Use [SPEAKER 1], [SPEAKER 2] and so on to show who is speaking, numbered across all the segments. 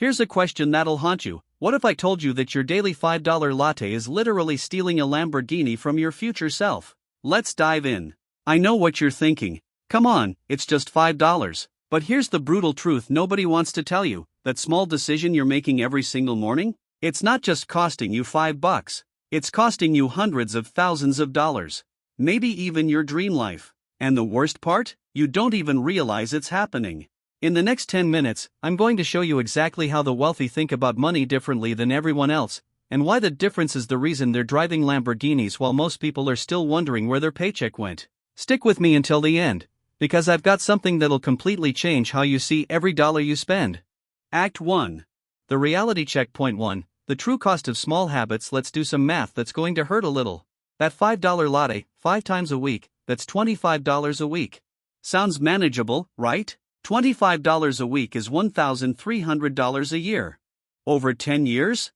[SPEAKER 1] Here's a question that'll haunt you. What if I told you that your daily $5 latte is literally stealing a Lamborghini from your future self? Let's dive in. I know what you're thinking. Come on, it's just $5. But here's the brutal truth nobody wants to tell you. That small decision you're making every single morning? It's not just costing you $5. It's costing you hundreds of thousands of dollars. Maybe even your dream life. And the worst part? You don't even realize it's happening. In the next 10 minutes, I'm going to show you exactly how the wealthy think about money differently than everyone else, and why the difference is the reason they're driving Lamborghinis while most people are still wondering where their paycheck went. Stick with me until the end, because I've got something that'll completely change how you see every dollar you spend. Act 1. The reality check. Point 1. The true cost of small habits. Let's do some math that's going to hurt a little. That $5 latte, 5 times a week, that's $25 a week. Sounds manageable, right? $25 a week is $1,300 a year. Over 10 years?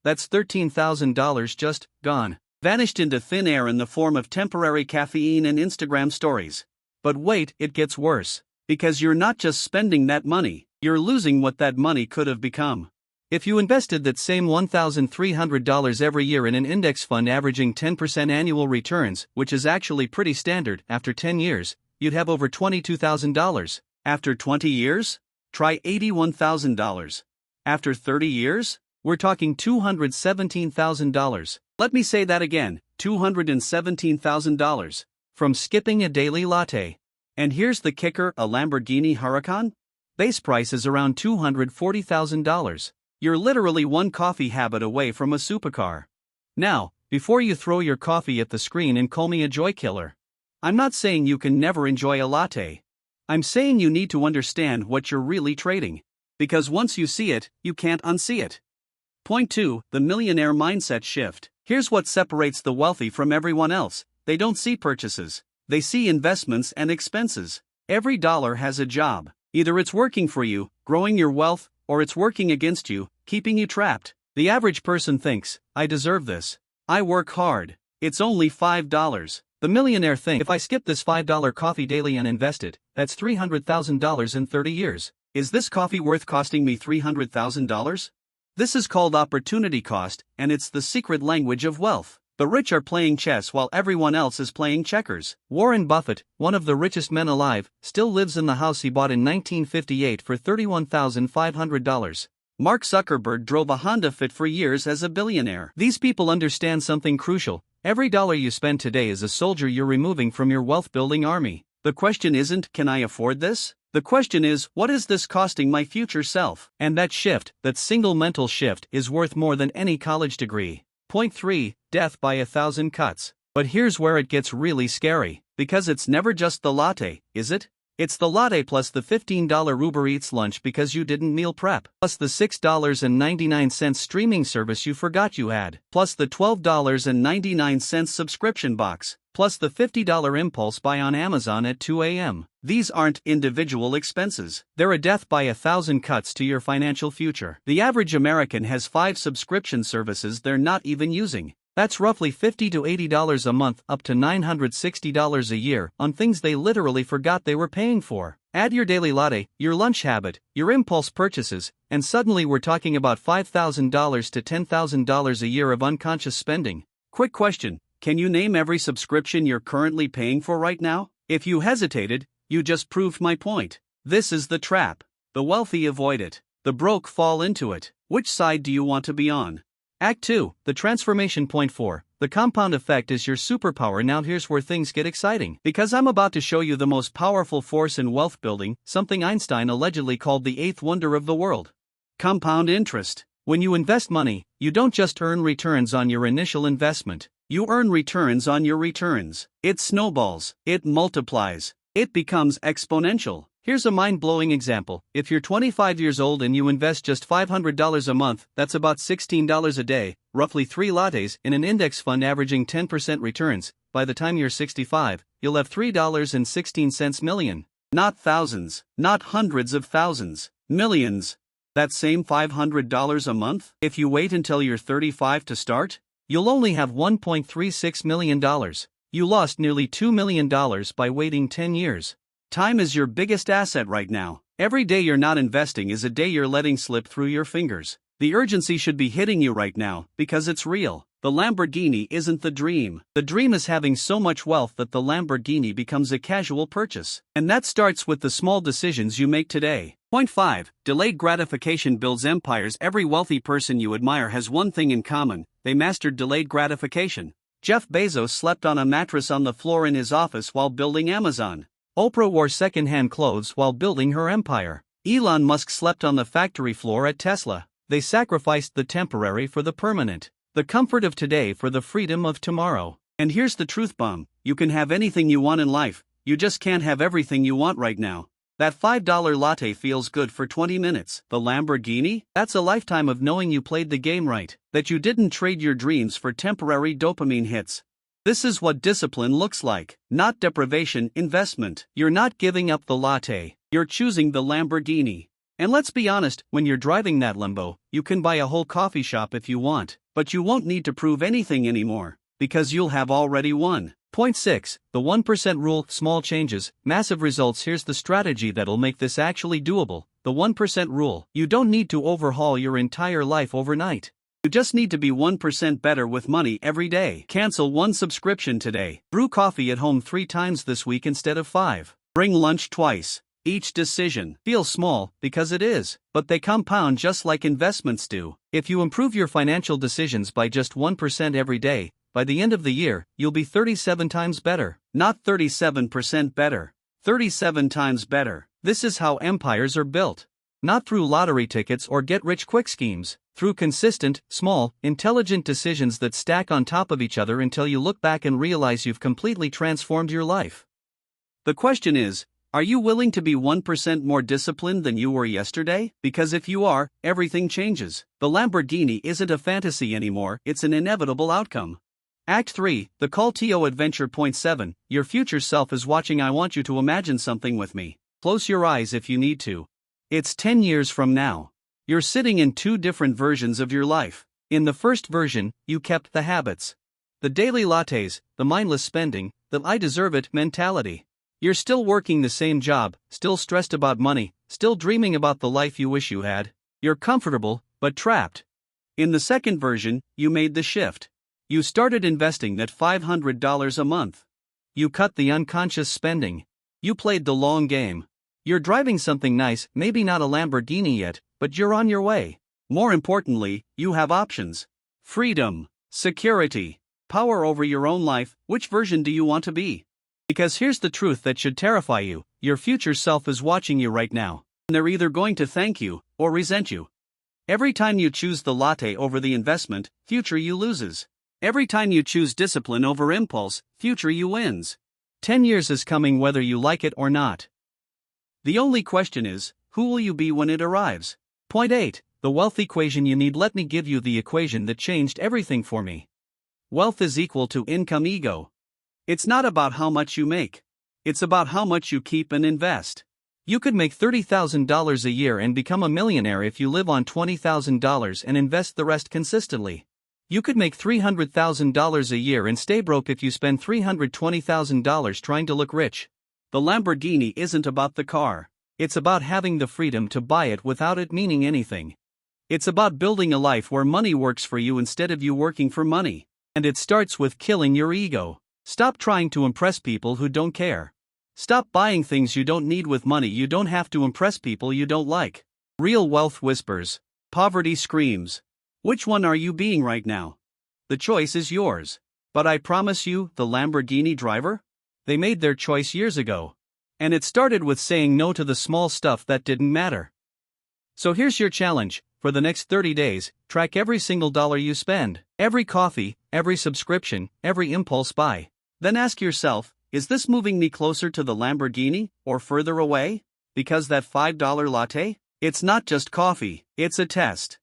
[SPEAKER 1] That's $13,000 just gone. Vanished into thin air in the form of temporary caffeine and Instagram stories. But wait, it gets worse. Because you're not just spending that money, you're losing what that money could have become. If you invested that same $1,300 every year in an index fund averaging 10% annual returns, which is actually pretty standard, after 10 years, you'd have over $22,000. After 20 years? Try $81,000. After 30 years? We're talking $217,000. Let me say that again, $217,000. From skipping a daily latte. And here's the kicker, a Lamborghini Huracán? Base price is around $240,000. You're literally one coffee habit away from a supercar. Now, before you throw your coffee at the screen and call me a joy killer, I'm not saying you can never enjoy a latte. I'm saying you need to understand what you're really trading. Because once you see it, you can't unsee it. Point 2. The millionaire mindset shift. Here's what separates the wealthy from everyone else. They don't see purchases. They see investments and expenses. Every dollar has a job. Either it's working for you, growing your wealth, or it's working against you, keeping you trapped. The average person thinks, I deserve this. I work hard. It's only $5. The millionaire thinks, if I skip this $5 coffee daily and invest it, that's $300,000 in 30 years. Is this coffee worth costing me $300,000? This is called opportunity cost, and it's the secret language of wealth. The rich are playing chess while everyone else is playing checkers. Warren Buffett, one of the richest men alive, still lives in the house he bought in 1958 for $31,500. Mark Zuckerberg drove a Honda Fit for years as a billionaire. These people understand something crucial. Every dollar you spend today is a soldier you're removing from your wealth-building army. The question isn't, can I afford this? The question is, what is this costing my future self? And that shift, that single mental shift, is worth more than any college degree. Point 3. Death by 1,000 cuts. But here's where it gets really scary. Because it's never just the latte, is it? It's the latte plus the $15 Uber Eats lunch because you didn't meal prep, plus the $6.99 streaming service you forgot you had, plus the $12.99 subscription box, plus the $50 impulse buy on Amazon at 2 a.m. These aren't individual expenses. They're a death by 1,000 cuts to your financial future. The average American has 5 subscription services they're not even using. That's roughly $50 to $80 a month, up to $960 a year, on things they literally forgot they were paying for. Add your daily latte, your lunch habit, your impulse purchases, and suddenly we're talking about $5,000 to $10,000 a year of unconscious spending. Quick question, can you name every subscription you're currently paying for right now? If you hesitated, you just proved my point. This is the trap. The wealthy avoid it. The broke fall into it. Which side do you want to be on? Act 2, the transformation. Point 4, the compound effect is your superpower. Now here's where things get exciting. Because I'm about to show you the most powerful force in wealth building, something Einstein allegedly called the 8th wonder of the world. Compound interest. When you invest money, you don't just earn returns on your initial investment. You earn returns on your returns. It snowballs. It multiplies. It becomes exponential. Here's a mind-blowing example. If you're 25 years old and you invest just $500 a month, that's about $16 a day, roughly 3 lattes, in an index fund averaging 10% returns. By the time you're 65, you'll have $3.16 million. Not thousands, not hundreds of thousands, millions. That same $500 a month? If you wait until you're 35 to start, you'll only have $1.36 million. You lost nearly $2 million by waiting 10 years. Time is your biggest asset right now. Every day you're not investing is a day you're letting slip through your fingers. The urgency should be hitting you right now, because it's real. The Lamborghini isn't the dream. The dream is having so much wealth that the Lamborghini becomes a casual purchase. And that starts with the small decisions you make today. Point 5. Delayed gratification builds empires. Every wealthy person you admire has one thing in common: they mastered delayed gratification. Jeff Bezos slept on a mattress on the floor in his office while building Amazon. Oprah wore second-hand clothes while building her empire. Elon Musk slept on the factory floor at Tesla. They sacrificed the temporary for the permanent, the comfort of today for the freedom of tomorrow. And here's the truth bomb: you can have anything you want in life, you just can't have everything you want right now. That $5 latte feels good for 20 minutes. The Lamborghini? That's a lifetime of knowing you played the game right, that you didn't trade your dreams for temporary dopamine hits. This is what discipline looks like, not deprivation, investment. You're not giving up the latte, you're choosing the Lamborghini. And let's be honest, when you're driving that Lambo, you can buy a whole coffee shop if you want, but you won't need to prove anything anymore, because you'll have already won. Point 6. The 1% rule: small changes, massive results. Here's the strategy that'll make this actually doable. The 1% rule. You don't need to overhaul your entire life overnight. You just need to be 1% better with money every day. Cancel one subscription today. Brew coffee at home 3 times this week instead of 5. Bring lunch twice. Each decision feels small, because it is, but they compound just like investments do. If you improve your financial decisions by just 1% every day, by the end of the year, you'll be 37 times better. Not 37% better. 37 times better. This is how empires are built. Not through lottery tickets or get-rich-quick schemes, through consistent, small, intelligent decisions that stack on top of each other until you look back and realize you've completely transformed your life. The question is, are you willing to be 1% more disciplined than you were yesterday? Because if you are, everything changes. The Lamborghini isn't a fantasy anymore, it's an inevitable outcome. Act 3, the Call to Adventure. Point 7, your future self is watching. I want you to imagine something with me. Close your eyes if you need to. It's 10 years from now. You're sitting in 2 different versions of your life. In the first version, you kept the habits. The daily lattes, the mindless spending, the I deserve it mentality. You're still working the same job, still stressed about money, still dreaming about the life you wish you had. You're comfortable, but trapped. In the second version, you made the shift. You started investing that $500 a month. You cut the unconscious spending. You played the long game. You're driving something nice, maybe not a Lamborghini yet, but you're on your way. More importantly, you have options. Freedom, security, power over your own life. Which version do you want to be? Because here's the truth that should terrify you: your future self is watching you right now. And they're either going to thank you or resent you. Every time you choose the latte over the investment, future you loses. Every time you choose discipline over impulse, future you wins. 10 years is coming whether you like it or not. The only question is, who will you be when it arrives? Point 8. The wealth equation you need. Let me give you the equation that changed everything for me. Wealth is equal to income ego. It's not about how much you make. It's about how much you keep and invest. You could make $30,000 a year and become a millionaire if you live on $20,000 and invest the rest consistently. You could make $300,000 a year and stay broke if you spend $320,000 trying to look rich. The Lamborghini isn't about the car. It's about having the freedom to buy it without it meaning anything. It's about building a life where money works for you instead of you working for money. And it starts with killing your ego. Stop trying to impress people who don't care. Stop buying things you don't need with money you don't have to impress people you don't like. Real wealth whispers. Poverty screams. Which one are you being right now? The choice is yours. But I promise you, the Lamborghini driver? They made their choice years ago. And it started with saying no to the small stuff that didn't matter. So here's your challenge. For the next 30 days, track every single dollar you spend. Every coffee, every subscription, every impulse buy. Then ask yourself, is this moving me closer to the Lamborghini, or further away? Because that $5 latte? It's not just coffee, it's a test.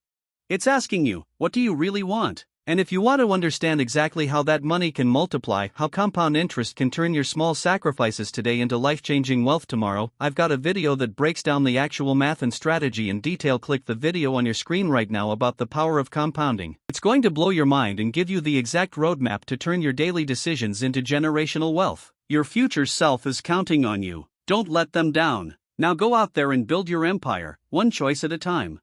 [SPEAKER 1] It's asking you, what do you really want? And if you want to understand exactly how that money can multiply, how compound interest can turn your small sacrifices today into life-changing wealth tomorrow, I've got a video that breaks down the actual math and strategy in detail. Click the video on your screen right now about the power of compounding. It's going to blow your mind and give you the exact roadmap to turn your daily decisions into generational wealth. Your future self is counting on you. Don't let them down. Now go out there and build your empire, one choice at a time.